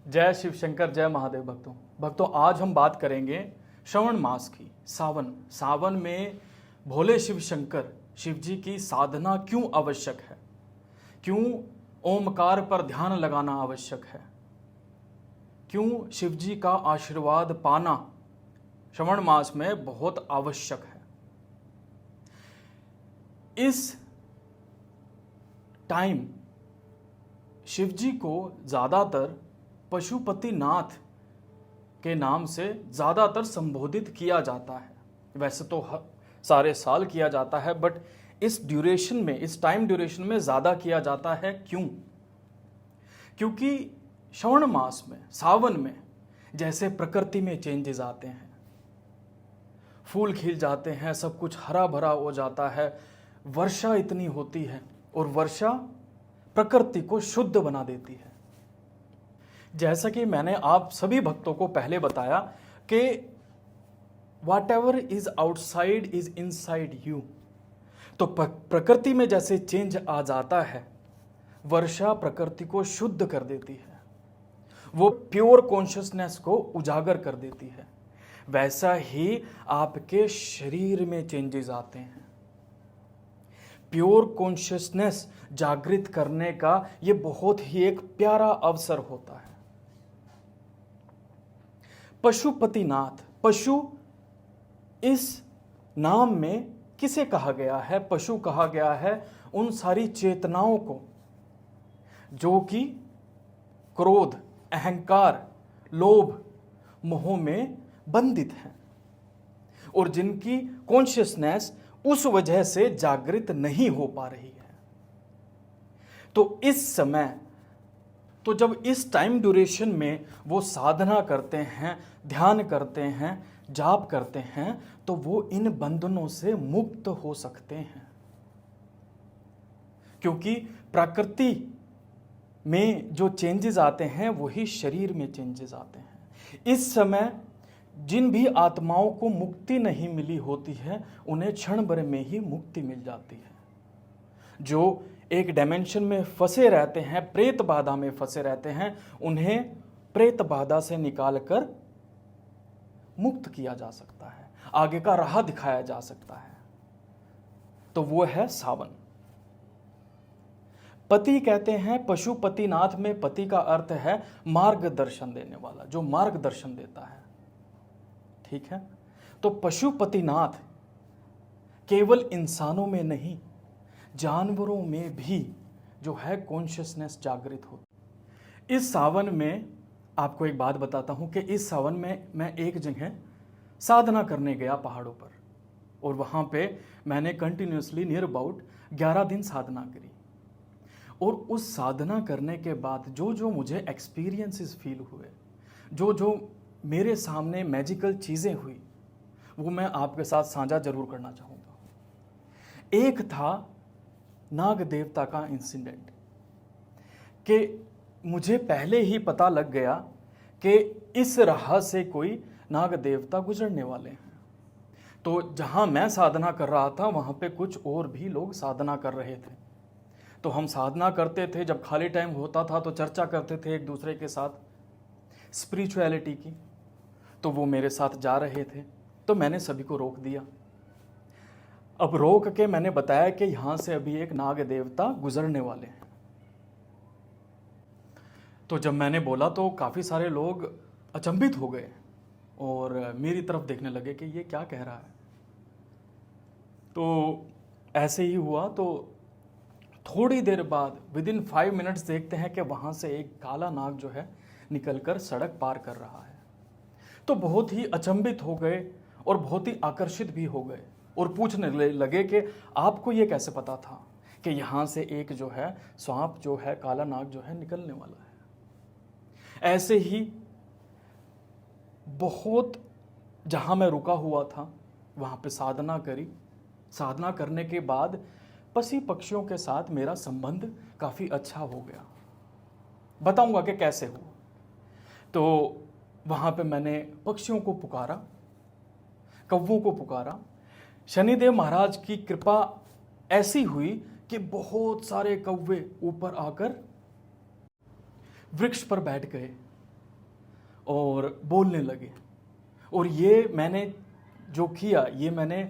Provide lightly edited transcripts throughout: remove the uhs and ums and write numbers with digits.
जय शिव शंकर, जय महादेव। भक्तों आज हम बात करेंगे श्रवण मास की। सावन में भोले शिव शंकर शिव जी की साधना क्यों आवश्यक है, क्यों ओमकार पर ध्यान लगाना आवश्यक है, क्यों शिव जी का आशीर्वाद पाना श्रवण मास में बहुत आवश्यक है। इस टाइम शिव जी को ज़्यादातर पशुपतिनाथ के नाम से ज़्यादातर संबोधित किया जाता है। वैसे तो सारे साल किया जाता है, बट इस टाइम ड्यूरेशन में ज़्यादा किया जाता है। क्यों? क्योंकि श्रवण मास में, सावन में जैसे प्रकृति में चेंजेस आते हैं, फूल खिल जाते हैं, सब कुछ हरा भरा हो जाता है, वर्षा इतनी होती है और वर्षा प्रकृति को शुद्ध बना देती है। जैसा कि मैंने आप सभी भक्तों को पहले बताया कि whatever is outside is inside you. तो प्रकृति में जैसे चेंज आ जाता है, वर्षा प्रकृति को शुद्ध कर देती है, वो प्योर कॉन्शियसनेस को उजागर कर देती है। वैसा ही आपके शरीर में चेंजेस आते हैं। प्योर कॉन्शियसनेस जागृत करने का ये बहुत ही एक प्यारा अवसर होता है। पशुपतिनाथ, पशु इस नाम में किसे कहा गया है? पशु कहा गया है उन सारी चेतनाओं को जो कि क्रोध, अहंकार, लोभ, मोह में बंधित हैं और जिनकी कॉन्शियसनेस उस वजह से जागृत नहीं हो पा रही है। तो इस समय, तो जब इस टाइम ड्यूरेशन में वो साधना करते हैं, ध्यान करते हैं, जाप करते हैं, तो वो इन बंधनों से मुक्त हो सकते हैं। क्योंकि प्रकृति में जो चेंजेस आते हैं वही शरीर में चेंजेस आते हैं। इस समय जिन भी आत्माओं को मुक्ति नहीं मिली होती है, उन्हें क्षण भर में ही मुक्ति मिल जाती है। जो एक डायमेंशन में फंसे रहते हैं, प्रेत बाधा में फंसे रहते हैं, उन्हें प्रेत बाधा से निकालकर मुक्त किया जा सकता है, आगे का राह दिखाया जा सकता है। तो वो है सावन। पति कहते हैं, पशुपतिनाथ में पति का अर्थ है मार्गदर्शन देने वाला, जो मार्गदर्शन देता है। ठीक है, तो पशुपतिनाथ केवल इंसानों में नहीं, जानवरों में भी जो है कॉन्शियसनेस जागृत होती। इस सावन में आपको एक बात बताता हूं कि इस सावन में मैं एक जगह साधना करने गया पहाड़ों पर, और वहां पे मैंने कंटिन्यूसली नियर अबाउट 11 दिन साधना करी। और उस साधना करने के बाद जो जो मुझे एक्सपीरियंसेस फील हुए, जो जो मेरे सामने मैजिकल चीज़ें हुई, वो मैं आपके साथ साझा जरूर करना चाहूँगा। एक था नाग देवता का इंसिडेंट, कि मुझे पहले ही पता लग गया कि इस राह से कोई नाग देवता गुजरने वाले हैं। तो जहाँ मैं साधना कर रहा था वहाँ पे कुछ और भी लोग साधना कर रहे थे। तो हम साधना करते थे, जब खाली टाइम होता था तो चर्चा करते थे एक दूसरे के साथ स्पिरिचुअलिटी की। तो वो मेरे साथ जा रहे थे, तो मैंने सभी को रोक दिया। अब रोक के मैंने बताया कि यहाँ से अभी एक नाग देवता गुजरने वाले हैं। तो जब मैंने बोला तो काफ़ी सारे लोग अचंभित हो गए और मेरी तरफ देखने लगे कि ये क्या कह रहा है। तो ऐसे ही हुआ। तो थोड़ी देर बाद विदिन 5 मिनट्स देखते हैं कि वहाँ से एक काला नाग जो है निकलकर सड़क पार कर रहा है। तो बहुत ही अचंभित हो गए और बहुत ही आकर्षित भी हो गए और पूछने लगे कि आपको ये कैसे पता था कि यहाँ से एक जो है सांप जो है, काला नाग जो है निकलने वाला है। ऐसे ही बहुत, जहाँ मैं रुका हुआ था वहाँ पे साधना करी। साधना करने के बाद पशु पक्षियों के साथ मेरा संबंध काफ़ी अच्छा हो गया। बताऊंगा कि कैसे हुआ। तो वहाँ पे मैंने पक्षियों को पुकारा, कौवों को पुकारा। शनिदेव महाराज की कृपा ऐसी हुई कि बहुत सारे कौवे ऊपर आकर वृक्ष पर बैठ गए और बोलने लगे। और ये मैंने जो किया, ये मैंने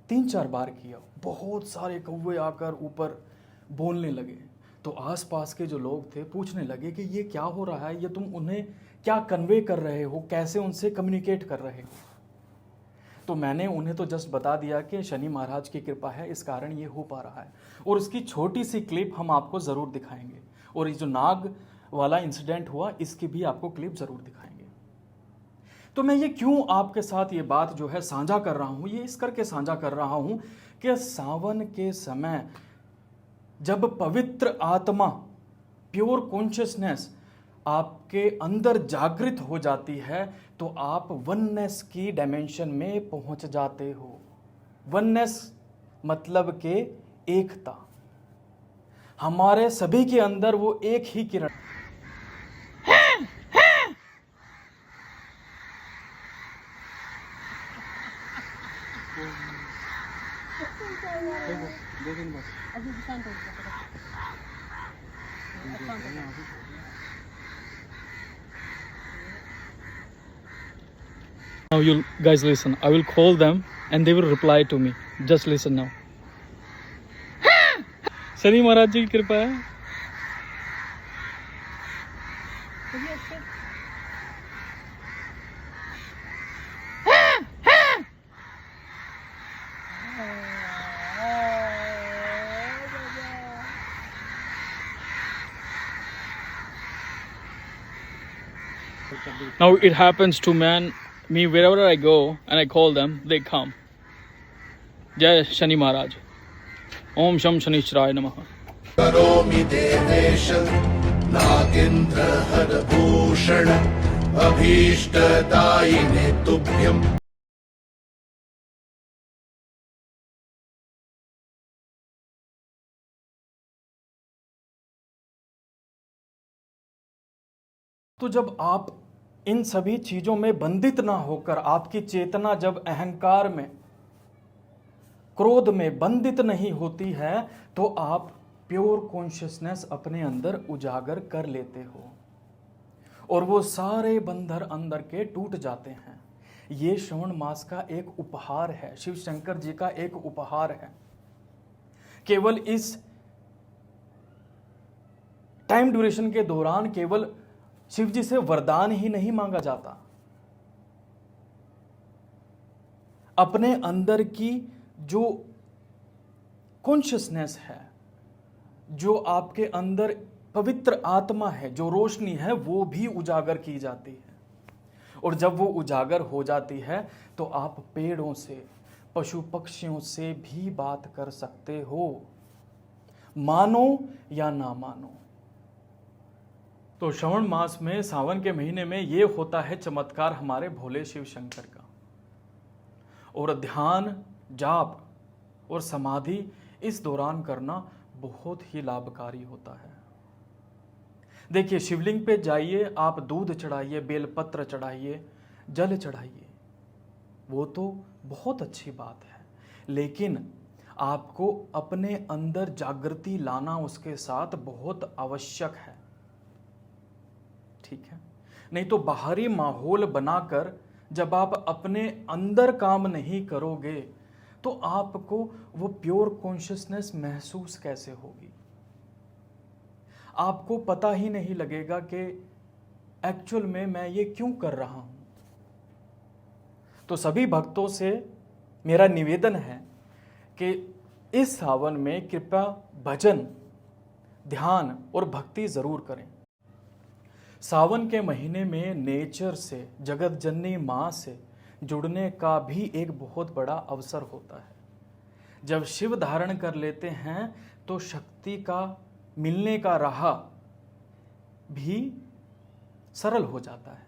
3-4 बार किया। बहुत सारे कौवे आकर ऊपर बोलने लगे। तो आसपास के जो लोग थे पूछने लगे कि ये क्या हो रहा है, ये तुम उन्हें क्या कन्वे कर रहे हो, कैसे उनसे कम्युनिकेट कर रहे हो। तो मैंने उन्हें तो जस्ट बता दिया कि शनि महाराज की कृपा है, इस कारण ये हो पा रहा है। और इसकी छोटी सी क्लिप हम आपको ज़रूर दिखाएंगे। और ये जो नाग वाला इंसिडेंट हुआ, इसकी भी आपको क्लिप ज़रूर दिखाएंगे। तो मैं ये क्यों आपके साथ ये बात जो है साझा कर रहा हूँ, ये इस करके साझा कर रहा हूँ कि सावन के समय जब पवित्र आत्मा, प्योर कॉन्शियसनेस आपके अंदर जागृत हो जाती है, तो आप वननेस की डायमेंशन में पहुंच जाते हो। वननेस मतलब के एकता। हमारे सभी के अंदर वो एक ही किरण। Now you guys listen. I will call them and they will reply to me. Just listen now. Shani महाराज जी की कृपा है। Now it happens to me wherever I go and I call them, they come. Jai Shani Maharaj. Om Sham Shanicharaय Namaha. करोमि देवेश नागेन्द्रहरभूषण अभीष्टदायिने तुभ्यम्। तो जब आप इन सभी चीजों में बंधित ना होकर, आपकी चेतना जब अहंकार में, क्रोध में बंधित नहीं होती है, तो आप प्योर कॉन्शियसनेस अपने अंदर उजागर कर लेते हो और वो सारे बंधन अंदर के टूट जाते हैं। ये श्रवण मास का एक उपहार है, शिव शंकर जी का एक उपहार है। केवल इस टाइम ड्यूरेशन के दौरान केवल शिव जी से वरदान ही नहीं मांगा जाता, अपने अंदर की जो कॉन्शियसनेस है, जो आपके अंदर पवित्र आत्मा है, जो रोशनी है, वो भी उजागर की जाती है। और जब वो उजागर हो जाती है तो आप पेड़ों से, पशु पक्षियों से भी बात कर सकते हो, मानो या ना मानो। तो श्रवण मास में, सावन के महीने में ये होता है चमत्कार हमारे भोले शिव शंकर का। और ध्यान, जाप और समाधि इस दौरान करना बहुत ही लाभकारी होता है। देखिए, शिवलिंग पे जाइए, आप दूध चढ़ाइए, बेलपत्र चढ़ाइए, जल चढ़ाइए, वो तो बहुत अच्छी बात है, लेकिन आपको अपने अंदर जागृति लाना उसके साथ बहुत आवश्यक है। ठीक है, नहीं तो बाहरी माहौल बनाकर जब आप अपने अंदर काम नहीं करोगे तो आपको वो प्योर कॉन्शियसनेस महसूस कैसे होगी? आपको पता ही नहीं लगेगा कि एक्चुअल में मैं ये क्यों कर रहा हूं। तो सभी भक्तों से मेरा निवेदन है कि इस सावन में कृपया भजन, ध्यान और भक्ति जरूर करें। सावन के महीने में नेचर से, जगत जननी माँ से जुड़ने का भी एक बहुत बड़ा अवसर होता है। जब शिव धारण कर लेते हैं तो शक्ति का मिलने का राह भी सरल हो जाता है।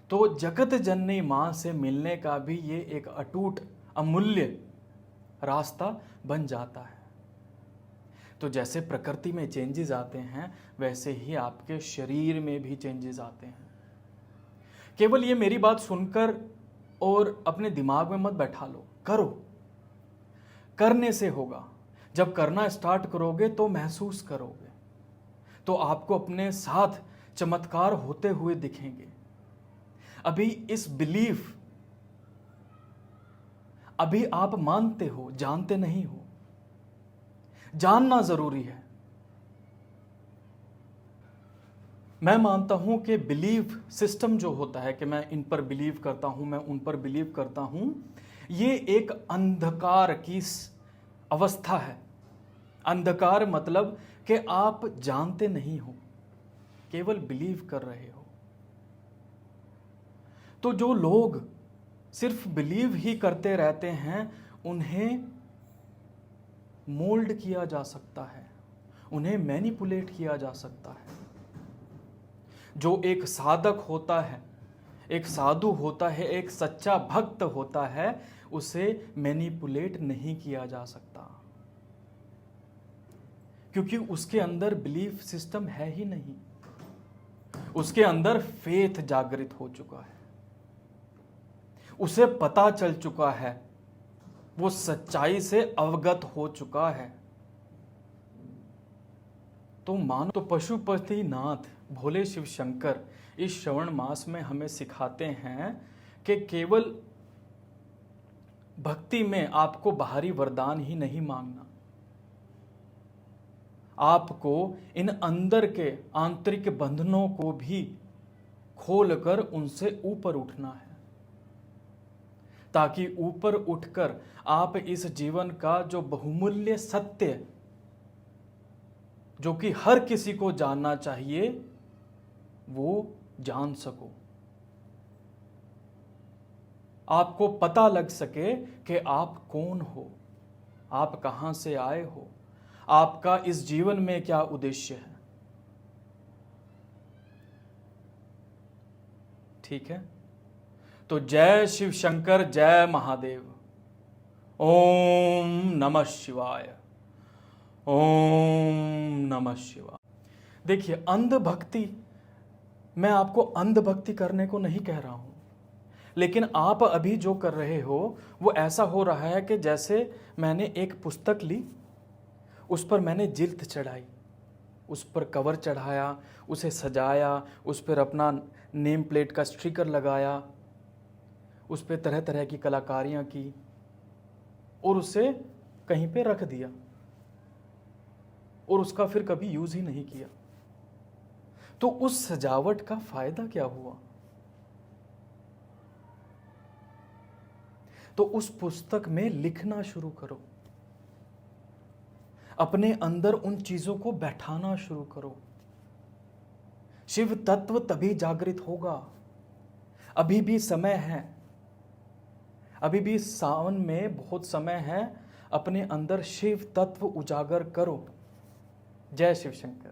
तो जगत जननी माँ से मिलने का भी ये एक अटूट, अमूल्य रास्ता बन जाता है। तो जैसे प्रकृति में चेंजेस आते हैं, वैसे ही आपके शरीर में भी चेंजेस आते हैं। केवल ये मेरी बात सुनकर और अपने दिमाग में मत बैठा लो, करो। करने से होगा। जब करना स्टार्ट करोगे तो महसूस करोगे, तो आपको अपने साथ चमत्कार होते हुए दिखेंगे। अभी इस बिलीफ, अभी आप मानते हो, जानते नहीं हो। जानना जरूरी है। मैं मानता हूं कि बिलीव सिस्टम जो होता है कि मैं इन पर बिलीव करता हूं, मैं उन पर बिलीव करता हूं, ये एक अंधकार की अवस्था है। अंधकार मतलब कि आप जानते नहीं हो, केवल बिलीव कर रहे हो। तो जो लोग सिर्फ बिलीव ही करते रहते हैं, उन्हें मोल्ड किया जा सकता है, उन्हें मैनिपुलेट किया जा सकता है। जो एक साधक होता है, एक साधु होता है, एक सच्चा भक्त होता है, उसे मैनिपुलेट नहीं किया जा सकता, क्योंकि उसके अंदर बिलीफ सिस्टम है ही नहीं। उसके अंदर फेथ जागृत हो चुका है, उसे पता चल चुका है, वो सच्चाई से अवगत हो चुका है। तो मानो तो पशुपति नाथ भोले शिव शंकर इस श्रवण मास में हमें सिखाते हैं कि केवल भक्ति में आपको बाहरी वरदान ही नहीं मांगना, आपको इन अंदर के आंतरिक बंधनों को भी खोलकर उनसे ऊपर उठना है, ताकि ऊपर उठकर आप इस जीवन का जो बहुमूल्य सत्य, जो कि हर किसी को जानना चाहिए, वो जान सको। आपको पता लग सके कि आप कौन हो, आप कहां से आए हो, आपका इस जीवन में क्या उद्देश्य है। ठीक है, तो जय शिव शंकर, जय महादेव। ओम नमः शिवाय, ओम नमः शिवाय। देखिए, अंधभक्ति, मैं आपको अंधभक्ति करने को नहीं कह रहा हूं, लेकिन आप अभी जो कर रहे हो वो ऐसा हो रहा है कि जैसे मैंने एक पुस्तक ली, उस पर मैंने जिल्द चढ़ाई, उस पर कवर चढ़ाया, उसे सजाया, उस पर अपना नेम प्लेट का स्टिकर लगाया, उस पर तरह तरह की कलाकारियाँ की और उसे कहीं पे रख दिया और उसका फिर कभी यूज़ ही नहीं किया। तो उस सजावट का फायदा क्या हुआ? तो उस पुस्तक में लिखना शुरू करो, अपने अंदर उन चीजों को बैठाना शुरू करो। शिव तत्व तभी जागृत होगा। अभी भी समय है, अभी भी सावन में बहुत समय है, अपने अंदर शिव तत्व उजागर करो। जय शिव शंकर।